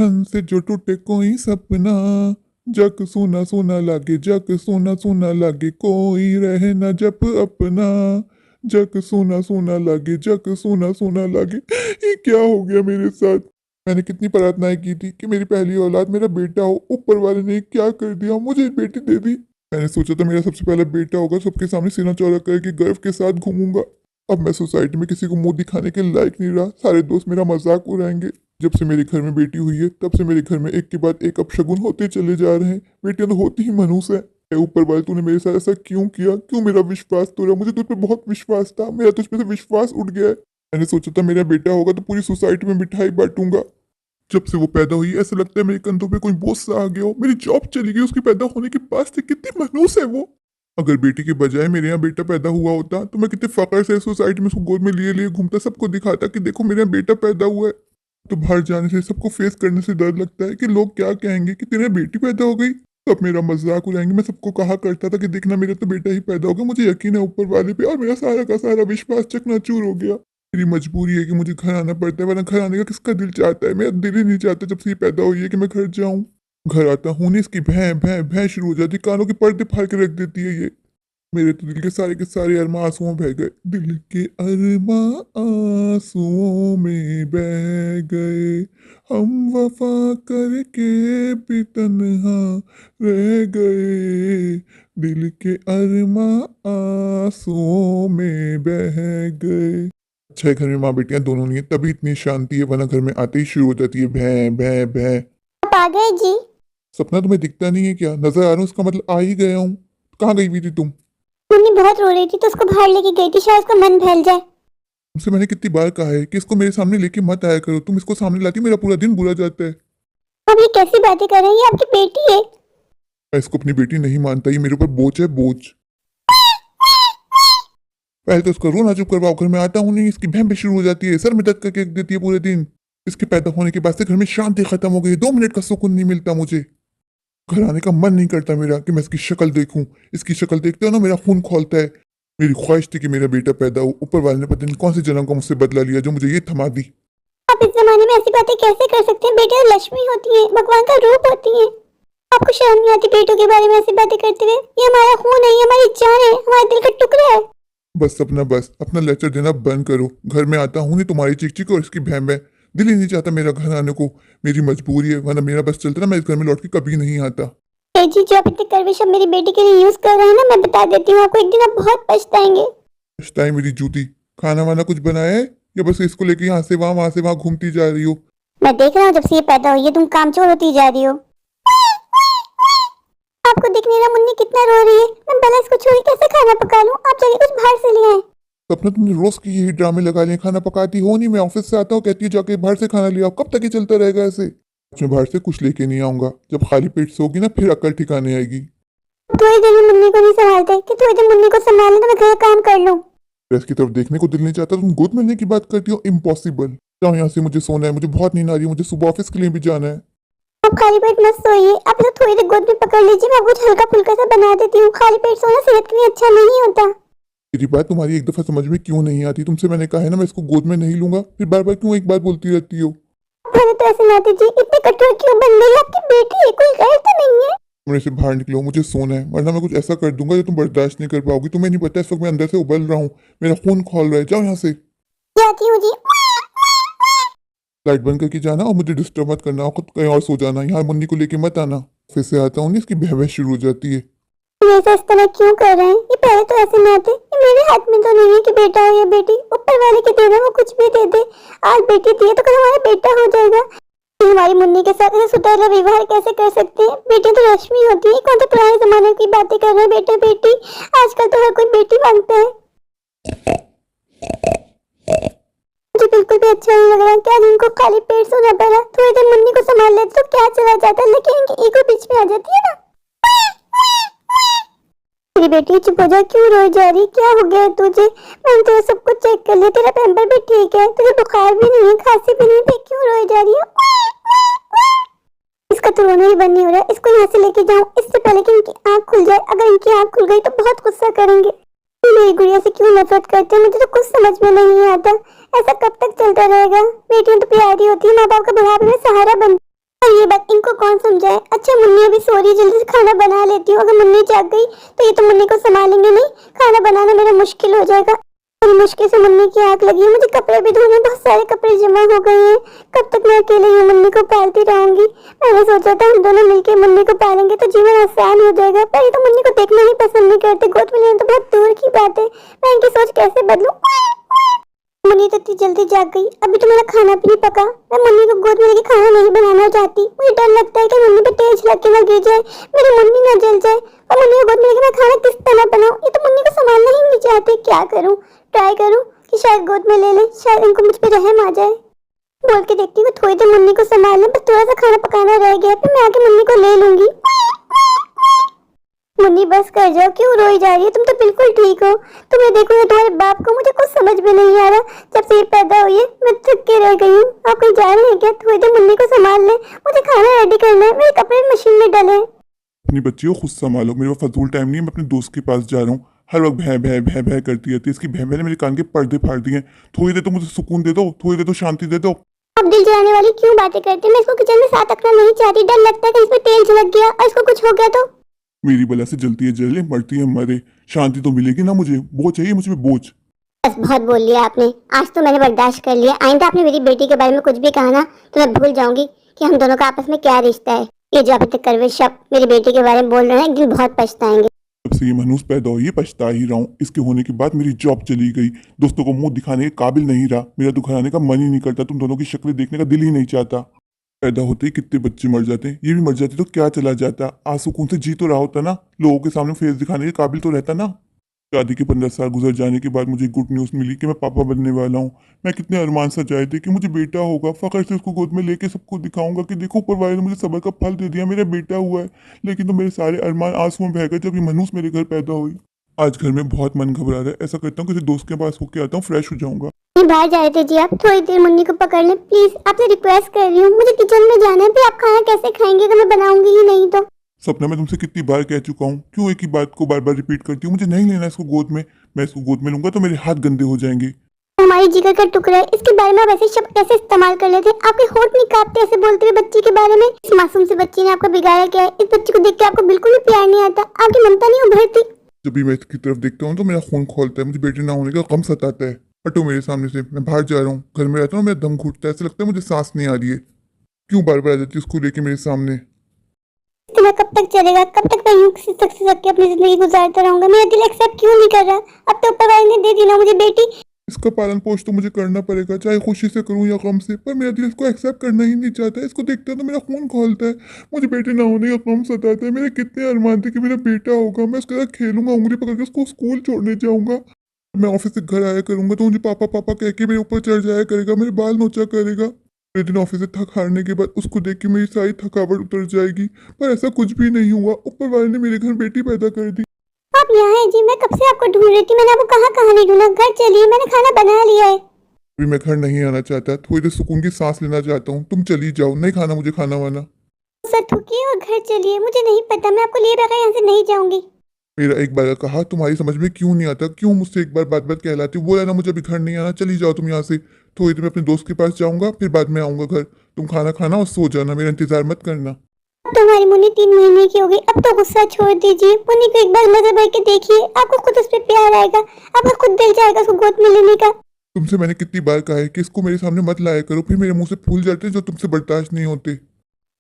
छन से जो टूटे कोई सपना, जग सोना सोना लागे, जग सोना सोना लागे, कोई रहे ना जब अपना, जग सोना सोना लागे, जग सोना सोना लागे। ये क्या हो गया मेरे साथ? मैंने कितनी प्रार्थनाएं की थी कि मेरी पहली औलाद मेरा बेटा हो, ऊपर वाले ने क्या कर दिया, मुझे बेटी दे दी। मैंने सोचा था मेरा सबसे पहला बेटा होगा, सबके सामने सीना चौड़ा करके गर्व के साथ घूमूंगा। अब मैं सोसाइटी में किसी को मुंह दिखाने के लायक नहीं रहा, सारे दोस्त मेरा मजाक उड़ाएंगे। जब से मेरे घर में बेटी हुई है तब से मेरे घर में एक के बाद एक अपशगुन होते चले जा रहे हैं। बेटियां तो होती ही मनहूस है। ए ऊपर वाले, तूने मेरे साथ ऐसा क्यों किया? क्यों मेरा विश्वास तोड़ा? मुझे तुझ पे बहुत विश्वास था, मेरा तुझ पे से विश्वास उठ गया है। मैंने सोचा था मेरा बेटा होगा तो पूरी सोसाइटी में मिठाई बांटूंगा। जब से वो पैदा हुई ऐसा लगता है मेरे कंधों पे कोई बोझ सा आ गया हो। मेरी जॉब चली गई उसकी पैदा होने के बाद से। कितनी मनहूस है वो। अगर बेटी के बजाय मेरे यहाँ बेटा पैदा हुआ होता तो मैं कितने फख्र से सोसाइटी में उसको गोद में लिए लिए घूमता, सबको दिखाता कि देखो मेरे यहाँ बेटा पैदा हुआ है। तो बाहर जाने से, सबको फेस करने से डर लगता है कि लोग क्या कहेंगे कि तेरे बेटी पैदा हो गई, तो अब मेरा मजाक उड़ाएंगे। मैं सबको कहा करता था कि देखना मेरा तो बेटा ही पैदा हो गया, मुझे यकीन है ऊपर वाले पे, और मेरा सारा का सारा विश्वास चकनाचूर हो गया। मेरी मजबूरी है कि मुझे घर आना पड़ता है, वरना घर आने का किसका दिल चाहता है? मेरा दिल ही नहीं चाहता जब से ये पैदा हुई है कि मैं घर जाऊं। घर आता हूँ नहीं, इसकी भैं भैं भैं शुरू हो जाती, कानों के पर्दे फाड़ के रख देती है ये। मेरे तो दिल के सारे अरमां आंसुओं में बह गए। दिल के अरमां आंसुओं में बह गए, हम वफा करके भी तन्हा रह गए। दिल के अरमां आंसुओं में बह गए। अच्छा है घर में माँ बेटियां दोनों नहीं है, तभी इतनी शांति है, वरना घर में आते ही शुरू हो जाती है भैं भैं भैं। आप आ गए जी। सपना तुम्हें दिखता नहीं है क्या? नजर आ रहा हूँ, इसका मतलब आ ही गया हूँ। कहाँ गई हुई थी तुम? मम्मी बहुत रो रही थी तो उसको बाहर लेके गई थी, शायद उसका मन बहल जाए। तुमसे मैंने कितनी बार कहा है कि इसको मेरे सामने लेके मत आया करो, तुम इसको सामने लाती मेरा पूरा दिन बुरा जाता है। अब ये कैसी बातें कर रही है? आपकी बेटी है। मैं इसको अपनी बेटी नहीं मानता, ये मेरे ऊपर बोझ है, बोझ। पहले तो इसको रोना चुप करवाओ, घर में आता हूँ नहीं इसकी भैं भी शुरू हो जाती है, सर में दर्द करके रख देती है पूरे दिन। इसके पैदा होने के बाद से घर में शांति खत्म हो गई, 2 मिनट का सुकून नहीं मिलता मुझे। घर आने का मन नहीं करता मेरा कि मैं इसकी शक्ल देखूं। इसकी शक्ल देखते हो ना मेरा खून खोलता है। मेरी ख्वाहिश थी कि मेरा बेटा पैदा हो, ऊपर वाले ने पता नहीं कौन से जन्म का मुझसे बदला लिया जो मुझे ये थमा दी। आप इस जमाने में ऐसी बातें कैसे कर सकते हैं? बेटियां लक्ष्मी होती हैं, भगवान का रूप होती हैं। आपको शर्म नहीं आती बेटों के बारे में ऐसी बातें करते हुए? ये हमारा खून है, ये हमारी जान है, हमारे दिल का टुकड़ा है। बस अपना लेक्चर देना बंद करो। घर में आता हूँ नहीं तुम्हारी चिक चिक और इसकी भैं भैं। दिल ही नहीं चाहता मेरा घर आने को। मेरी मजबूरी है, वरना मेरा बस चलता ना मैं इस घर में लौट के कभी नहीं आता। जी जो आप इतने करविश अब मेरी बेटी के लिए यूज कर रहे हैं ना, मैं बता देती हूँ आपको, एक दिन आप बहुत पछताएंगे। पछताए मेरी जूती। खाना वाना कुछ बनाया है या बस इसको लेके यहाँ से वहां घूमती जा रही हो? मैं देख रहा हूँ जब से ये पैदा हुई है तुम कामचोर होती जा रही हो। आपको दिख नहीं रहा मुन्नी कितना रो रही है? मैं भला इसको छोड़ कैसे खाना पका लूं? आप जाके कुछ बाहर से ले आए। सपना तुमने रोज की यही ड्रामे लगा लिए, खाना पकाती हो नहीं, मैं ऑफिस से आता हूँ कहती है जाके बाहर से खाना ले आओ। कब तक ये चलता रहेगा ऐसे? मैं बाहर से कुछ लेके नहीं आऊंगा, जब खाली पेट सोगी ना फिर अकल ठिकाने आएगी। थोड़ी देर में मुन्नी को नहीं संभालते कि थोड़ी देर मुन्नी को संभाल ले तो मैं घर काम कर लूं। इसकी तरफ देखने को दिल नहीं चाहता, तुम गोद मिलने की बात करती हो, इम्पॉसिबल। जाओ यहाँ से, मुझे सोना है, मुझे बहुत नींद आ रही है, मुझे सुबह ऑफिस के लिए भी जाना है। आप खाली पेट मत सोइए, आप इसे थोड़ी देर गोद में पकड़ लीजिए, मैं कुछ हल्का फुल्का सा बना देती हूँ। खाली पेट सोना सेहत के लिए अच्छा नहीं होता। मेरी बात तुम्हारी एक दफा समझ में क्यों नहीं आती? तुमसे मैंने कहा है ना मैं इसको गोद में नहीं लूंगा, फिर बार बार क्यों एक बात बोलती रहती हो? पहले तो ऐसे ना दीजिए, इतने कठोर क्यों बन गई? आपकी बेटी है, कोई गैर तो नहीं है। कमरे से बाहर निकलो, मुझे सोना है, वरना मैं कुछ ऐसा कर दूंगा जो तुम बर्दाश्त नहीं कर पाओगी। तुम्हें नहीं पता इस वक्त मैं अंदर से उबल रहा हूँ, मेरा खून खोल रहा है। जाओ यहाँ से। जाती हूँ जी। लाइट बंद करके जाना और मुझे डिस्टर्ब मत करना, खुद कहीं और सो जाना, यहाँ मुन्नी को लेके मत आना। फिर से आता हूँ, इसकी बहस शुरू हो जाती है। ऐसा इस तरह क्यों कर रहे हैं? ये पहले तो ऐसे ना थे। ये मेरे हाथ में तो नहीं है कि बेटा हो या बेटी, ऊपर वाले के देना, वो कुछ भी दे दे। आज बेटी दी है तो कल हमारा बेटा हो जाएगा। हमारी मुन्नी के साथ ऐसे सुतैला विवाह कैसे कर सकते हैं? बेटी तो रश्मि होती है, कौन सा पुराने जमाने की बातें कर रहे हैं? बेटा बेटी, आजकल तो हर कोई बेटी मांगता है। मुझे बिल्कुल भी अच्छा नहीं लग रहा कि आज उनको खाली पेट सोना पड़ा। थोड़ी देर मुन्नी को संभाल लेते तो क्या चला जाता, लेकिन इनकी ईगो बीच में आ जाती है ना। मेरी बेटी चुप हो जा, क्यों रोई जा रही? क्या हो गया है तुझे? मैंने तो सब कुछ चेक कर लिया, तेरा पैम्पर भी ठीक है, तुझे बुखार भी नहीं है, खांसी भी नहीं है, क्यों रोई जा रही है? इसका तो रोना ही बंद नहीं हो रहा। इसको यहाँ से लेके जाऊं इससे पहले कि इनकी आंख खुल जाए। अगर इनकी आंख खुल गई तो बहुत गुस्सा करेंगे। मेरी गुड़िया से क्यों नफरत करते हैं, मुझे तो कुछ समझ में नहीं आता। ऐसा कब तक चलता रहेगा? बेटियां तो प्यारी होती है, माँ बाप का बुढ़ापे में सहारा बनती। और ये बात इनको कौन समझाए। अच्छा मुन्नी अभी सो रही है, जल्दी से खाना बना लेती हूँ। अगर मुन्नी जाग गई तो ये तो मुन्नी को संभालेंगे नहीं, खाना बनाना मेरा मुश्किल हो जाएगा। बड़ी मुश्किल से मुन्नी की आंख लगी है। मुझे कपड़े भी धोने, बहुत सारे कपड़े जमा हो गए हैं। कब तक मैं अकेले ही मुन्नी को पालती रहूंगी। मैंने सोचा था हम दोनों मिलकर मुन्नी को पालेंगे तो जीवन आसान हो जाएगा, पर ये तो मुन्नी को देखना ही पसंद नहीं करते। गोद में लेना तो बहुत दूर की बात है। मैं इनकी सोच कैसे बदलूं। मुन्नी तो इतनी जल्दी जाग गई, अभी तो मेरा खाना भी नहीं पका। मैं मुन्नी को गोद में लेके खाना नहीं बनाना चाहती। मुझे डर लगता है कि मुन्नी पे तेज लग के ना गिर जाए, मेरी मुन्नी ना जल जाए। और मुन्नी को गोद में लेके मैं खाना किस तरह बनाऊं। ये तो मुन्नी को संभालना ही नहीं चाहती। क्या करूं, ट्राई करूं कि शायद गोद में ले ले, शायद इनको मुझ पे रहम आ जाए। बोल के देखती हूँ थोड़ी देर मुन्नी को संभालना, बस थोड़ा सा खाना पकाना रह गया, फिर मैं आके मुन्नी को ले लूंगी। मुन्नी बस कर जाओ, क्यों रोई जा रही है? तुम तो बिल्कुल ठीक हो। तुम्हें देखो या तुम्हारे बाप को, मुझे कुछ समझ में नहीं आ रहा। जब से ये पैदा हुई है मैं थक के रह गई हूँ। आप कहीं जा रहे हैं क्या? थोड़ी देर मुन्नी को संभाल ले, मुझे खाना रेडी करना है। मेरे कपड़े मशीन में डले। अपनी बच्ची को खुद संभालो, मेरे पास फजूल टाइम नहीं है। मैं अपने दोस्त के पास जा रहा हूँ, हर वक्त भय भय भय भय करती रहती है। इसकी भय भय ने मेरे कान के पर्दे फाड़ दिए हैं। थोड़ी देर तो मुझे सुकून दे दो, थोड़ी देर तो शांति दे दो। आप दिल जलाने वाली क्यों बातें करते हैं? मैं इसको किचन में साथ रखना नहीं चाहती। डर लगता है कि इसमें तेल छिड़क गया और इसको कुछ हो गया तो। मेरी बला से जलती है जले, मरती है मरे, शांति तो मिलेगी ना मुझे। बोझ चाहिए मुझ में, बोझ। बस बहुत बोल लिया आपने, आज तो मैंने बर्दाश्त कर लिया। आइंदा आपने मेरी बेटी के बारे में कुछ भी कहा ना तो मैं भूल जाऊंगी कि हम दोनों का आपस में क्या रिश्ता है। ये जो अभी तक कड़वे शब्द मेरी बेटी के बारे में बोल रहे हैं, एक दिन बहुत पछताएंगे। जब से ये मनूस पैदा हुई है पछता ही रहा हूँ। इसके होने के बाद मेरी जॉब चली गई, दोस्तों को मुंह दिखाने के काबिल नहीं रहा। मेरा तो घर आने का मन ही नहीं करता, तुम दोनों की शक्लें देखने का दिल ही नहीं चाहता। पैदा होते ही कितने बच्चे मर जाते हैं, ये भी मर जाते तो क्या चला जाता। आज सुकून से जी तो रहा होता ना, लोगों के सामने फेस दिखाने के काबिल तो रहता ना। शादी के 15 साल गुजर जाने के बाद मुझे गुड न्यूज़ मिली कि मैं पापा बनने वाला हूँ। मैं कितने अरमान सजाए थे कि मुझे बेटा होगा, फखर से उसको गोद में लेके सबको दिखाऊंगा कि देखो ऊपर वाले ने मुझे सब्र का फल दे दिया, मेरा बेटा हुआ है। लेकिन तो मेरे सारे अरमान आंसुओं में बह गए जब ये मनूस मेरे घर पैदा हुई। आज घर में बहुत मन घबरा रहा है, ऐसा करता हूँ किसी दोस्त के पास होके आता हूँ, फ्रेश हो जाऊंगा। नहीं बाहर जा रहे थे जी आप, थोड़ी देर मुन्नी को पकड़ लें प्लीज। आपसे रिक्वेस्ट कर रही हूँ, मुझे किचन में जाना है। फिर आप खाना कैसे खाएंगे अगर मैं बनाऊंगी ही नहीं तो? सपना मैं तुमसे कितनी बार कह चुका हूँ, क्यों एक ही बात को बार बार रिपीट करती हूँ? मुझे नहीं लेना इसको गोद में। मैं इसको गोद में लूंगा तो मेरे हाथ गंदे हो जाएंगे। हमारी जिगर का टुकड़ा है, इसके बारे में आप ऐसे शब्द कैसे इस्तेमाल कर लेते हैं? आपके होंठ नहीं कांपते ऐसे बोलते हुए बच्ची के बारे में? इस मासूम से बच्ची ने आपको बिगाड़ा क्या है? इस बच्ची को देख के आपको बिल्कुल भी प्यार नहीं आता, आपकी ममता नहीं उभरती। जब भी मैं इसकी तरफ देखता हूँ तो मेरा खून खोलता है, मुझे बेटे ना होने का गम सताता है। हटो मेरे सामने से, मैं बाहर जा रहा हूँ। घर में रहता हूँ मेरा दम घुटता है, ऐसा लगता है मुझे सांस नहीं आ रही है। क्यों बार बार आ जाती है उसको लेके मेरे सामने? इतना कब तक चलेगा? कब तक मैं यूं सिसक सिसक के अपनी जिंदगी गुजारता रहूंगा? मेरा दिल एक्सेप्ट क्यों नहीं कर रहा? अब तो ऊपर वाले ने दे दी ना मुझे बेटी। इसका पालन पोष तो मुझे करना पड़ेगा, चाहे खुशी से करूं या गम से, पर मेरा दिल इसको एक्सेप्ट करना ही नहीं चाहता है। इसको देखता है तो मेरा खून खोलता है, मुझे बेटे ना होने का गम सताता है। मेरे कितने अरमान थे कि मेरा बेटा होगा, मैं उसके साथ खेलूंगा, उंगली पकड़ के उसको स्कूल छोड़ने जाऊंगा। मैं ऑफिस से घर आया करूंगा तो मुझे पापा पापा कह के मेरे ऊपर चढ़ जाया करेगा, मेरे बाल नोचा करेगा। पूरे दिन ऑफिस से थक हारने के बाद उसको देख के मेरी सारी थकावट उतर जाएगी, पर ऐसा कुछ भी नहीं हुआ। ऊपर वाले ने मेरे घर बेटी पैदा कर दी। आप यहाँ हैं जी, मैं कब से आपको ढूंढ रही थी। मैंने आपको कहाँ कहाँ नहीं ढूंढा। घर चलिए, मैंने खाना बना लिया है। अभी मैं घर नहीं आना चाहता, थोड़ी देर सुकून की सांस लेना चाहता हूँ। तुम चली जाओ, नहीं खाना मुझे खाना वाना। सर थूकिए और घर चलिए, मुझे नहीं पता, मैं आपको लिए बगैर यहाँ से नहीं जाऊंगी। मेरा एक बार कहा तुम्हारी समझ में क्यों नहीं आता? क्यों मुझसे एक बार बात बात कहलाती? बोला ना मुझे अभी घर नहीं आना, चली जाओ तुम यहाँ से। थोड़ी देर मैं अपने दोस्त के पास जाऊंगा, फिर बाद में आऊंगा घर। तुम खाना खाना और सो जाना, मेरा इंतजार मत करना। अब तो हमारी मुन्नी 3 महीने की हो गई, अब तो गुस्सा छोड़ दीजिए। मुन्नी को एक बार नजर भर के देखिए, आपको खुद उस पर प्यार आएगा, आपका खुद दिल चाहेगा उसको गोद में लेने का। तुमसे मैंने कितनी बार कहा है कि इसको मेरे सामने मत लाया करो, फिर मेरे मुंह से फूल जाते हैं जो तुमसे बर्दाश्त नहीं होते।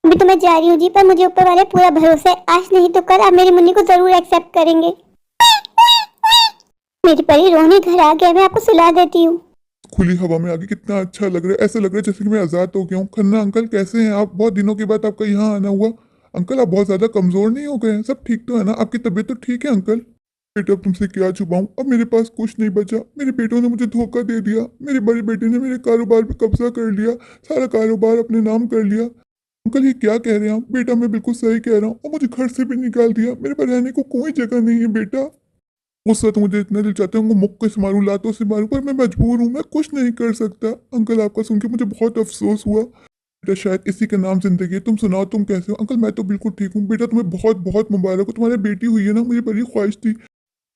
अभी तो मैं जा रही हूँ जी, पर मुझे ऊपर वाले पूरा भरोसा है, आज नहीं तो कल आप मेरी मुन्नी को जरूर एक्सेप्ट करेंगे। मेरी परी रोने घर आ गया, मैं आपको सुला देती हूँ। खुली हवा में आगे कितना अच्छा लग रहा है, ऐसा लग रहा है जैसे कि मैं आजाद हो गया हूँ। खन्ना अंकल कैसे हैं आप? बहुत दिनों के बाद आपका यहाँ आना हुआ। अंकल आप बहुत ज्यादा कमजोर नहीं हो गए हैं? सब ठीक तो है ना? आपकी तबीयत तो ठीक है अंकल? बेटा अब तुमसे क्या छुपाऊं, अब मेरे पास कुछ नहीं बचा। मेरे बेटों ने मुझे धोखा दे दिया, मेरे बड़े बेटे ने मेरे कारोबार पे कब्जा कर लिया, सारा कारोबार अपने नाम कर लिया। अंकल ये क्या कह रहे हैं आप? बेटा मैं बिल्कुल सही कह रहा हूँ, और मुझे घर से भी निकाल दिया। मेरे पास रहने को कोई जगह नहीं है बेटा। गुस्सा तो मुझे इतना दिल चाहता है उनको मुक्के से मारूं, लातों से मारूं, पर मैं मजबूर हूँ, मैं कुछ नहीं कर सकता। अंकल आपका सुन के मुझे बहुत अफसोस हुआ। बेटा शायद इसी का नाम जिंदगी है। तुम सुनाओ तुम कैसे हो? अंकल मैं तो बिल्कुल ठीक हूँ। बेटा तुम्हें बहुत बहुत मुबारक हो, तुम्हारी बेटी हुई है ना। मुझे बड़ी ख्वाहिश थी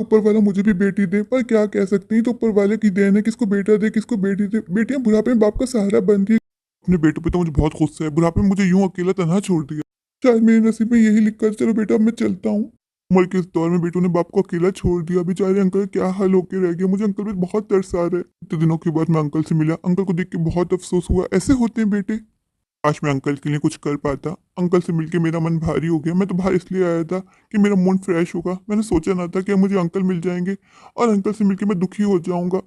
ऊपर वाला मुझे भी बेटी दे, पर क्या कह सकते हैं, तो ऊपर वाले की देन है, किसको बेटा दे किसको बेटी दे। बेटियां बुढ़ापे में बाप का सहारा बनती है। अपने बेटे पे तो मुझे बहुत गुस्सा है, बुढ़ापे में मुझे यूं अकेला तनहा छोड़ दिया। शायद मेरे नसीब में यही लिखा है। चलो बेटा अब मैं चलता हूँ। उम्र के इस दौर में बेटों ने बाप को अकेला छोड़ दिया। बेचारे अंकल का क्या हाल होके रह गया। मुझे अंकल पे बहुत तरस आ रहा है। इतने दिनों के बाद मैं अंकल से मिला, अंकल को देख के बहुत अफसोस हुआ। ऐसे होते हैं बेटे। काश मैं अंकल के लिए कुछ कर पाता। अंकल से मिलके मेरा मन भारी हो गया। मैं तो बाहर इसलिए आया था कि मेरा मूड फ्रेश होगा। मैंने सोचा ना था कि अब मुझे अंकल मिल जाएंगे और अंकल से मिलके मैं दुखी हो जाऊंगा।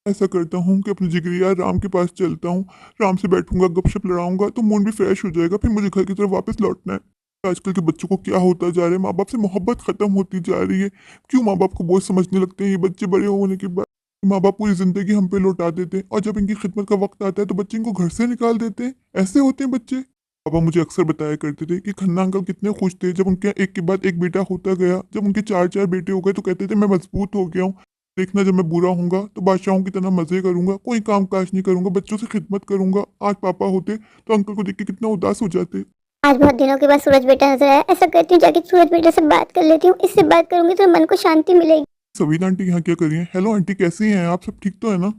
ऐसा करता हूँ कि अपने जिगरी यार राम के पास चलता हूँ। राम से बैठूंगा, गपशप लड़ाऊंगा तो मूड भी फ्रेश हो जाएगा। फिर मुझे घर की तरफ वापस लौटना है। आजकल के बच्चों को क्या होता जा रहा है, माँ बाप से मोहब्बत खत्म होती जा रही है। क्यों माँ बाप को बोझ समझने लगते हैं ये बच्चे बड़े होने के बाद। माँ बाप पूरी जिंदगी हम पे लौटा देते हैं और जब इनकी खिदमत का वक्त आता है तो बच्चे इनको घर से निकाल देते हैं। ऐसे होते हैं बच्चे। पापा मुझे अक्सर बताया करते थे कि खन्ना अंकल कितने खुश थे जब उनके एक के बाद एक बेटा होता गया। जब उनके चार चार बेटे हो गए तो कहते थे मैं मजबूत हो गया हूँ। देखना जब मैं बुरा होऊंगा तो बादशाहों की तरह मजे करूंगा, कोई काम काज नहीं करूंगा, बच्चों से खिदमत करूंगा। आज पापा होते तो अंकल को देख के कितना उदास हो जाते। आज बहुत दिनों के बाद सूरज बेटा नजर आया। ऐसा करती हूँ जाके सूरज बेटा से बात कर लेती हूँ। इससे बात करूंगी तो मन को शांति मिलेगी। सवीना आंटी यहाँ क्या कर रही हैं? हेलो आंटी, कैसी हैं आप? सब ठीक तो है ना?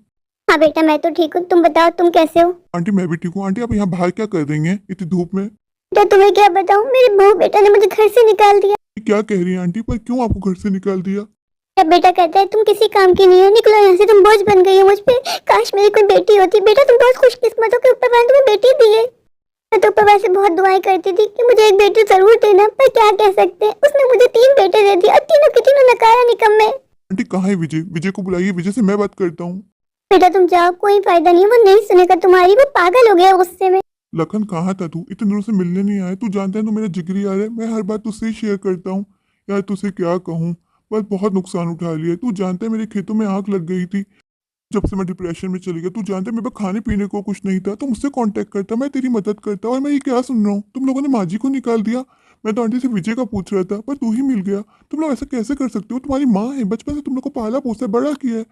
हाँ बेटा मैं तो ठीक हूँ, तुम बताओ तुम कैसे हो? आंटी मैं भी ठीक हूँ। आंटी आप यहाँ बाहर क्या कर रही हैं इतनी धूप में? तो तुम्हें क्या बताऊँ, मेरे बहू बेटा ने मुझे घर से निकाल दिया। ये क्या कह रही हैं आंटी? पर क्यों आपको घर से निकाल दिया? जब बेटा कहता है तुम किसी काम की नहीं हो, निकलो यहाँ से, तुम बोझ बन गई हो मुझ पे। काश मेरी कोई बेटी होती। बेटा तुम बहुत खुशकिस्मत हो कि ऊपर वाले तुम्हें बेटी दी है। मैं तो ऊपर वाले से बहुत दुआएं करती थी कि मुझे एक बेटी जरूर देना, पर क्या कह सकते हैं, उसने मुझे 3 बेटे दे दिए और तीनों के तीनों नकारा निकम्मे। आंटी कहाँ है विजय? विजय को बुलाइए, विजय से मैं बात करता हूँ। बेटा तुम जाओ, कोई फायदा नहीं, वो नहीं सुनेगा तुम्हारी, वो पागल हो गया गुस्से में। लखन कहाँ था तू? इतने दिनों से मिलने नहीं आया। तू जानता है तो मेरा जिगरी यार है, मैं हर बात तुझसे ही शेयर करता हूँ। यार तुझसे क्या कहूँ, बस बहुत नुकसान उठा लिया। तू जानता है मेरे खेतों में आग लग गई थी जब से मैं डिप्रेशन में चली गया। तू जानता है मेरे पास खाने पीने को कुछ नहीं था तो मुझसे कांटेक्ट करता, मैं तेरी मदद करता। और मैं ये क्या सुन रहा हूँ, तुम लोगों ने माँ जी को निकाल दिया। मैं तो आंटी से विजय का पूछ रहा था पर तू ही मिल गया। तुम लोग ऐसा कैसे कर सकते हो? तुम्हारी माँ है, बचपन से तुम लोग को पाला पोसा बड़ा किया है।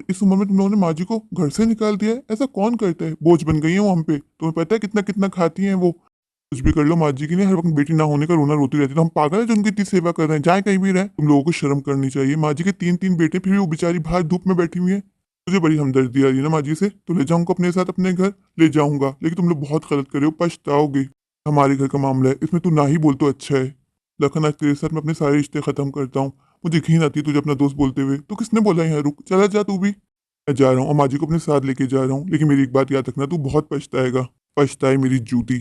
इस उम्र में तुम लोगों ने माँ जी को घर से निकाल दिया है? ऐसा कौन करता है? बोझ बन गई है वो हम पे। तुम्हें पता है कितना कितना खाती हैं वो। कुछ भी कर लो माँ जी की नहीं, हर वक्त बेटी ना होने का रोना रोती रहती है। तो हम पागल है जो उनकी इतनी सेवा कर रहे हैं? चाहे कहीं भी रहे, तुम लोगों को शर्म करनी चाहिए। माँ जी के 3 3 बेटे, फिर भी वो बेचारी बाहर धूप में बैठी हुई है। मुझे बड़ी हमदर्दी आ रही है ना माँ जी से, तो ले जाऊंगा अपने साथ अपने घर, ले जाऊंगा। लेकिन तुम लोग बहुत गलत कर रहे हो, पछताओगे। हमारे घर का मामला है, इसमें तू ना ही बोल तो अच्छा है। लखन आज तेरे साथ मैं अपने सारे रिश्ते खत्म करता हूँ। मुझे घिन आती है तुझे अपना दोस्त बोलते हुए। तो किसने बोला यहाँ रुक, चला जा तू भी। मैं जा रहा हूँ और माँ जी को अपने साथ लेके जा रहा हूँ। लेकिन मेरी एक बात याद रखना, तू बहुत पछताएगा। पछताए मेरी जूती।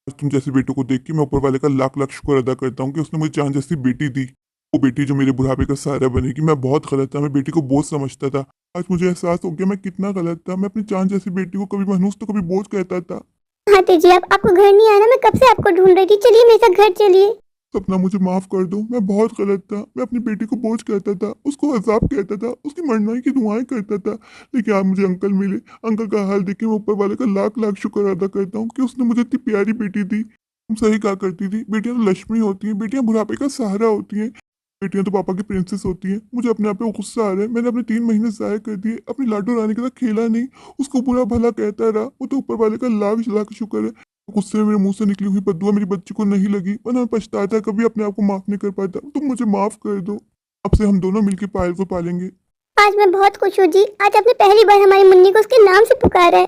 आज तुम जैसे बेटों को देख के मैं ऊपर वाले का लाख लाख शुक्र अदा करता हूँ कि उसने मुझे चांद जैसी बेटी दी। वो बेटी जो मेरे बुढ़ापे का सहारा बनेगी। मैं बहुत गलत था, मैं बेटी को बोझ समझता था। आज मुझे एहसास हो गया मैं कितना गलत था। मैं अपनी चांद जैसी बेटी को कभी मनहूस तो कभी बोझ कहता था। हाँ तेजी आपको घर नहीं आना, मैं कब से आपको ढूंढ रही थी। चलिए मेरे साथ घर चलिए। सपना मुझे माफ कर दो, मैं बहुत गलत था। मैं अपनी बेटी को बोझ कहता था, उसको अजाब कहता था, उसकी मरनाई की दुआएं करता था। लेकिन आज मुझे अंकल मिले। अंकल का हाल देख के मैं ऊपर वाले का लाख लाख शुक्र अदा करता हूँ कि उसने मुझे इतनी प्यारी बेटी दी। तुम सही कहा करती थी, बेटियां तो लक्ष्मी होती हैं, बेटियां बुढ़ापे का सहारा होती हैं। बेटियां तो पापा की प्रिंसेस होती हैं। मुझे अपने आप पे गुस्सा आ रहा है, मैंने अपने 3 महीने जाया कर दिए। अपनी लाडो रानी के साथ खेला नहीं, उसको बुरा भला कहता रहा। वो तो ऊपर वाले का लाख लाख शुक्र है। गुस्से में मेरे मुंह से निकली हुई बद्दुआ मेरी बच्ची को नहीं लगी, वरना मैं पछताता, कभी अपने आप को माफ नहीं कर पाता। तुम मुझे माफ कर दो। अब से हम दोनों मिलकर पायल को पालेंगे। आज मैं बहुत खुश हूँ जी। आज आपने पहली बार हमारी मुन्नी को उसके नाम से पुकारा है।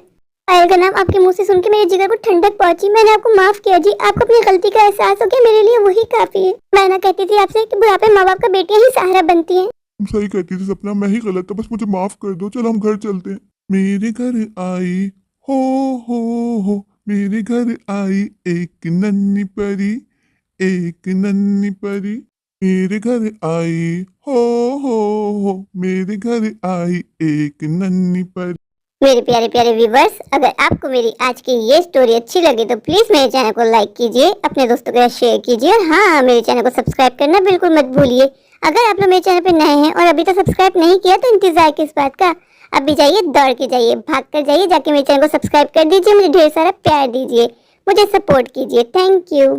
पायल का नाम आपके मुंह से सुन के मेरे जिगर को ठंडक पहुंची। मैंने आपको माफ किया जी। आपको अपनी गलती का एहसास हो गया, मेरे लिए वही काफी है। मैं ना कहती थी आपसे कि बुढ़ापे माँ बाप का बेटियां ही सहारा बनती हैं। तुम सही कहती थी सपना, मैं ही गलत था, बस मुझे माफ कर दो। चलो हम घर चलते हैं। मेरे घर आई हो हो, मेरे घर आई एक नन्ही परी, एक नन्ही परी। मेरे घर आई हो, मेरे घर आई एक नन्ही परी। मेरे प्यारे प्यारे व्यूवर्स, अगर आपको मेरी आज की ये स्टोरी अच्छी लगी तो प्लीज मेरे चैनल को लाइक कीजिए, अपने दोस्तों के साथ शेयर कीजिए और हाँ मेरे चैनल को सब्सक्राइब करना बिल्कुल मत भूलिए। अगर आप लोग मेरे चैनल पे नए हैं और अभी तक सब्सक्राइब नहीं किया तो इंतजार किस बात का। अभी जाइए, दौड़ के जाइए, भाग कर जाइए, जाके मेरे चैनल को सब्सक्राइब कर दीजिए, मुझे ढेर सारा प्यार दीजिए, मुझे सपोर्ट कीजिए। Thank you.